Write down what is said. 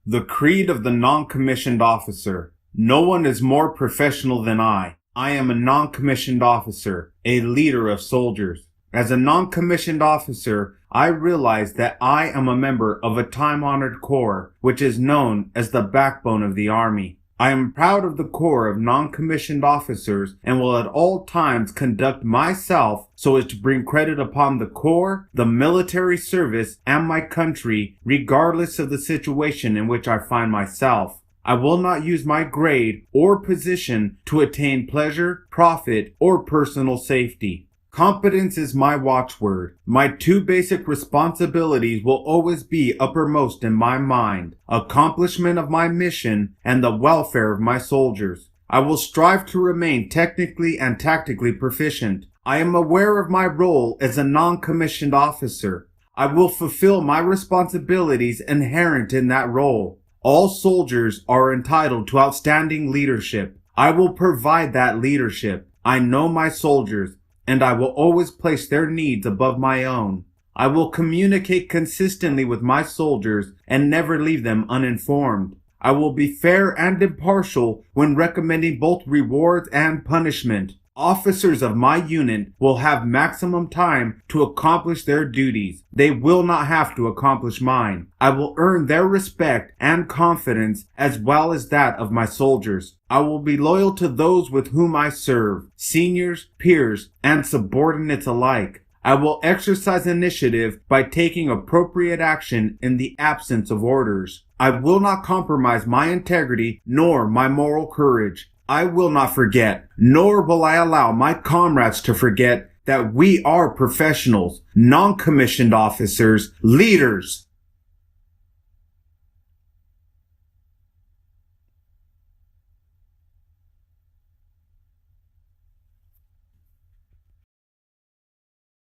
The creed of the non-commissioned officer. No one is more professional than I. I am a non-commissioned officer, a leader of soldiers. As a non-commissioned officer, I realize that I am a member of a time-honored corps, which is known as the backbone of the Army. I am proud of the Corps of non-commissioned officers and will at all times conduct myself so as to bring credit upon the Corps, the military service, and my country, regardless of the situation in which I find myself. I will not use my grade or position to attain pleasure, profit, or personal safety. Competence is my watchword. My two basic responsibilities will always be uppermost in my mind: accomplishment of my mission and the welfare of my soldiers. I will strive to remain technically and tactically proficient. I am aware of my role as a non-commissioned officer. I will fulfill my responsibilities inherent in that role. All soldiers are entitled to outstanding leadership. I will provide that leadership. I know my soldiers, and I will always place their needs above my own. I will communicate consistently with my soldiers and never leave them uninformed. I will be fair and impartial when recommending both rewards and punishment. Officers of my unit will have maximum time to accomplish their duties. They will not have to accomplish mine. I will earn their respect and confidence as well as that of my soldiers. I will be loyal to those with whom I serve, seniors, peers, and subordinates alike. I will exercise initiative by taking appropriate action in the absence of orders. I will not compromise my integrity nor my moral courage. I will not forget, nor will I allow my comrades to forget, that we are professionals, non-commissioned officers, leaders.